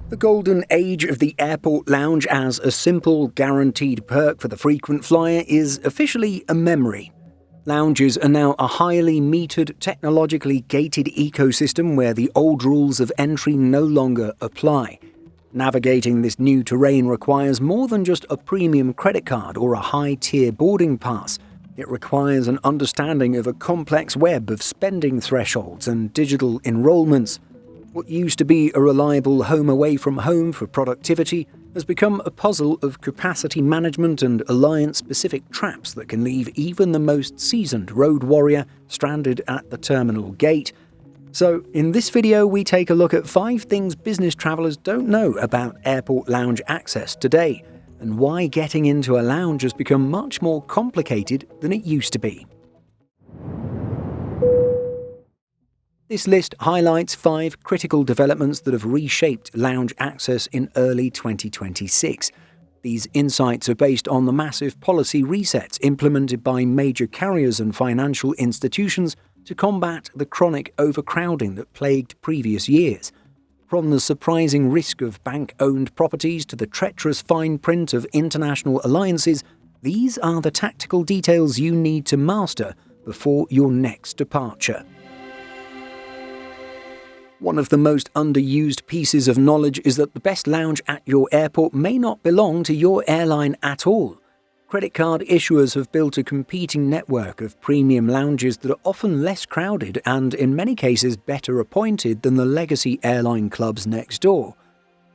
The golden age of the airport lounge as a simple, guaranteed perk for the frequent flyer is officially a memory. Lounges are now a highly metered, technologically gated ecosystem where the old rules of entry no longer apply. Navigating this new terrain requires more than just a premium credit card or a high-tier boarding pass. It requires an understanding of a complex web of spending thresholds and digital enrollments. What used to be a reliable home away from home for productivity has become a puzzle of capacity management and alliance-specific traps that can leave even the most seasoned road warrior stranded at the terminal gate. So, in this video we take a look at 5 things business travelers don't know about airport lounge access today, and why getting into a lounge has become much more complicated than it used to be. This list highlights 5 critical developments that have reshaped lounge access in early 2026. These insights are based on the massive policy resets implemented by major carriers and financial institutions to combat the chronic overcrowding that plagued previous years. From the surprising risk of bank-owned properties to the treacherous fine print of international alliances, these are the tactical details you need to master before your next departure. One of the most underused pieces of knowledge is that the best lounge at your airport may not belong to your airline at all. Credit card issuers have built a competing network of premium lounges that are often less crowded and, in many cases, better appointed than the legacy airline clubs next door.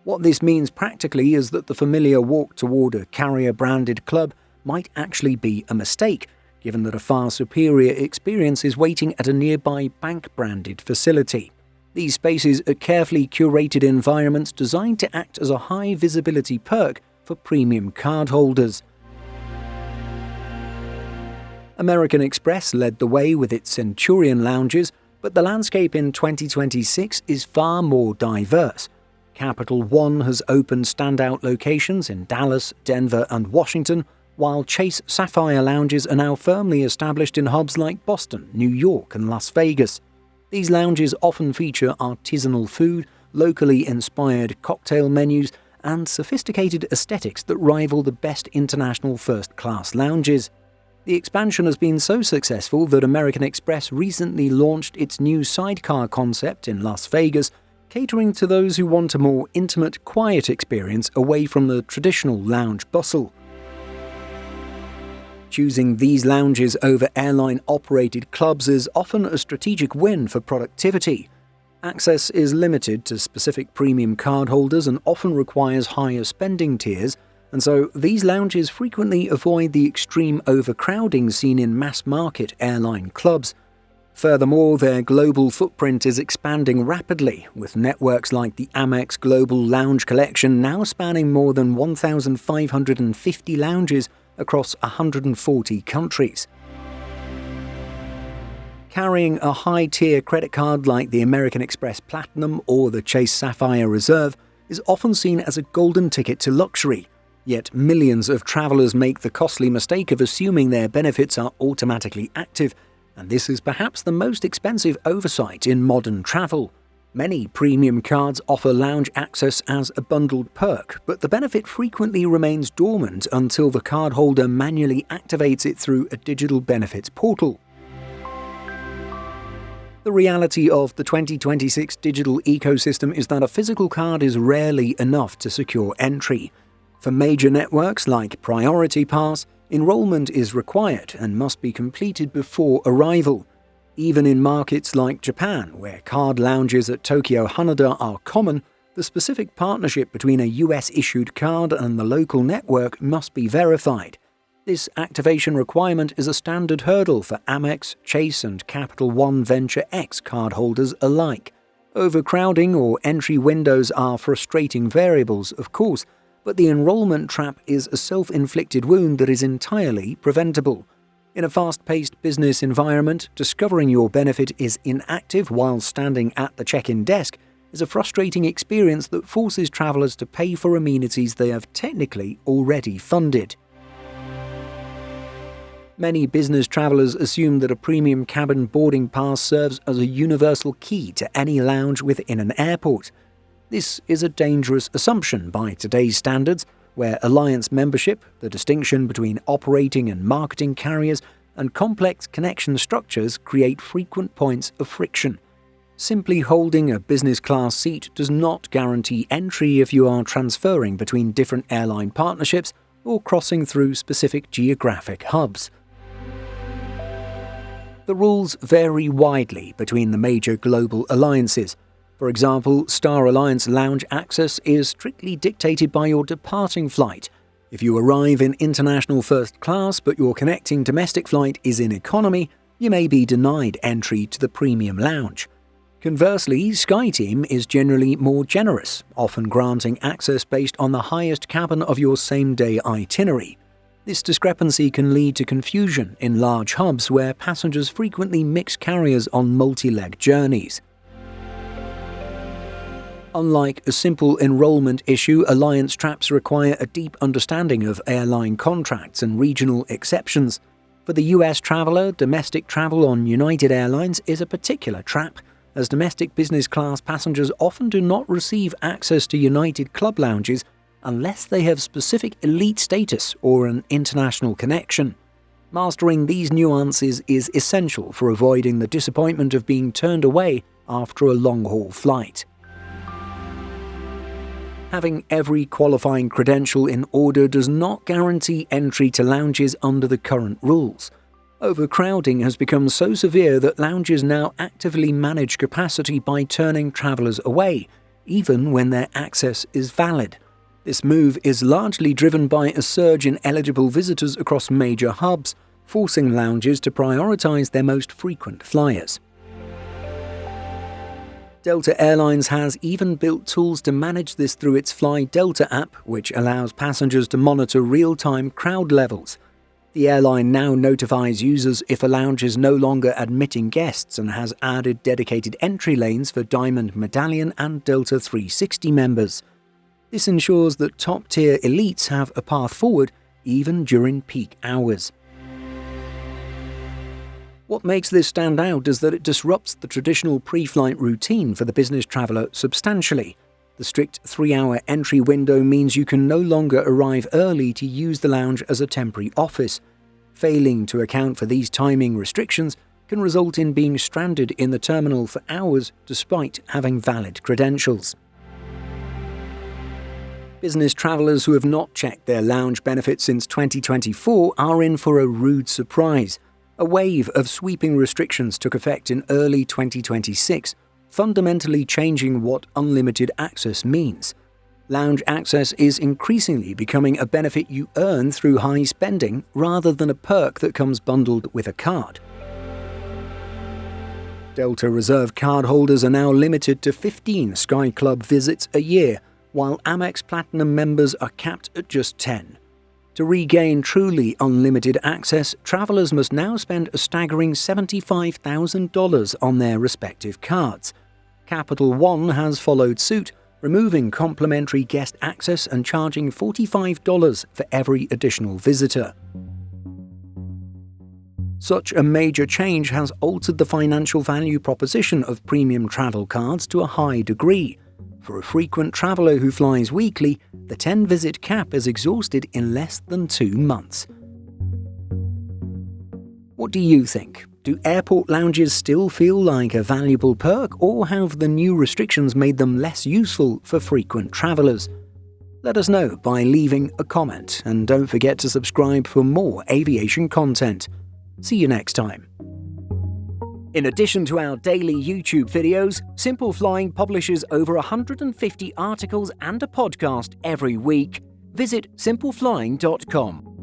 What this means practically is that the familiar walk toward a carrier-branded club might actually be a mistake, given that a far superior experience is waiting at a nearby bank-branded facility. These spaces are carefully curated environments designed to act as a high-visibility perk for premium cardholders. American Express led the way with its Centurion lounges, but the landscape in 2026 is far more diverse. Capital One has opened standout locations in Dallas, Denver, and Washington, while Chase Sapphire lounges are now firmly established in hubs like Boston, New York, and Las Vegas. These lounges often feature artisanal food, locally inspired cocktail menus, and sophisticated aesthetics that rival the best international first-class lounges. The expansion has been so successful that American Express recently launched its new sidecar concept in Las Vegas, catering to those who want a more intimate, quiet experience away from the traditional lounge bustle. Choosing these lounges over airline-operated clubs is often a strategic win for productivity. Access is limited to specific premium cardholders and often requires higher spending tiers, and so these lounges frequently avoid the extreme overcrowding seen in mass-market airline clubs. Furthermore, their global footprint is expanding rapidly, with networks like the Amex Global Lounge Collection now spanning more than 1,550 lounges across 140 countries. Carrying a high-tier credit card like the American Express Platinum or the Chase Sapphire Reserve is often seen as a golden ticket to luxury, yet millions of travelers make the costly mistake of assuming their benefits are automatically active, and this is perhaps the most expensive oversight in modern travel. Many premium cards offer lounge access as a bundled perk, but the benefit frequently remains dormant until the cardholder manually activates it through a digital benefits portal. The reality of the 2026 digital ecosystem is that a physical card is rarely enough to secure entry. For major networks like Priority Pass, enrollment is required and must be completed before arrival. Even in markets like Japan, where card lounges at Tokyo Haneda are common, the specific partnership between a US-issued card and the local network must be verified. This activation requirement is a standard hurdle for Amex, Chase, and Capital One Venture X cardholders alike. Overcrowding or entry windows are frustrating variables, of course, but the enrollment trap is a self-inflicted wound that is entirely preventable. In a fast-paced business environment, discovering your benefit is inactive while standing at the check-in desk is a frustrating experience that forces travelers to pay for amenities they have technically already funded. Many business travelers assume that a premium cabin boarding pass serves as a universal key to any lounge within an airport. This is a dangerous assumption by today's standards, where alliance membership, the distinction between operating and marketing carriers, and complex connection structures create frequent points of friction. Simply holding a business class seat does not guarantee entry if you are transferring between different airline partnerships or crossing through specific geographic hubs. The rules vary widely between the major global alliances. For example, Star Alliance lounge access is strictly dictated by your departing flight. If you arrive in international first class but your connecting domestic flight is in economy, you may be denied entry to the premium lounge. Conversely, SkyTeam is generally more generous, often granting access based on the highest cabin of your same-day itinerary. This discrepancy can lead to confusion in large hubs where passengers frequently mix carriers on multi-leg journeys. Unlike a simple enrollment issue, alliance traps require a deep understanding of airline contracts and regional exceptions. For the US traveler, domestic travel on United Airlines is a particular trap, as domestic business class passengers often do not receive access to United Club lounges unless they have specific elite status or an international connection. Mastering these nuances is essential for avoiding the disappointment of being turned away after a long-haul flight. Having every qualifying credential in order does not guarantee entry to lounges under the current rules. Overcrowding has become so severe that lounges now actively manage capacity by turning travelers away, even when their access is valid. This move is largely driven by a surge in eligible visitors across major hubs, forcing lounges to prioritize their most frequent flyers. Delta Airlines has even built tools to manage this through its Fly Delta app, which allows passengers to monitor real-time crowd levels. The airline now notifies users if a lounge is no longer admitting guests and has added dedicated entry lanes for Diamond Medallion and Delta 360 members. This ensures that top-tier elites have a path forward even during peak hours. What makes this stand out is that it disrupts the traditional pre-flight routine for the business traveler substantially. The strict 3-hour entry window means you can no longer arrive early to use the lounge as a temporary office. Failing to account for these timing restrictions can result in being stranded in the terminal for hours despite having valid credentials. Business travelers who have not checked their lounge benefits since 2024 are in for a rude surprise. A wave of sweeping restrictions took effect in early 2026, fundamentally changing what unlimited access means. Lounge access is increasingly becoming a benefit you earn through high spending rather than a perk that comes bundled with a card. Delta Reserve cardholders are now limited to 15 Sky Club visits a year, while Amex Platinum members are capped at just 10. To regain truly unlimited access, travelers must now spend a staggering $75,000 on their respective cards. Capital One has followed suit, removing complimentary guest access and charging $45 for every additional visitor. Such a major change has altered the financial value proposition of premium travel cards to a high degree. For a frequent traveler who flies weekly, the 10-visit cap is exhausted in less than 2 months. What do you think? Do airport lounges still feel like a valuable perk, or have the new restrictions made them less useful for frequent travelers? Let us know by leaving a comment, and don't forget to subscribe for more aviation content. See you next time. In addition to our daily YouTube videos, Simple Flying publishes over 150 articles and a podcast every week. Visit simpleflying.com.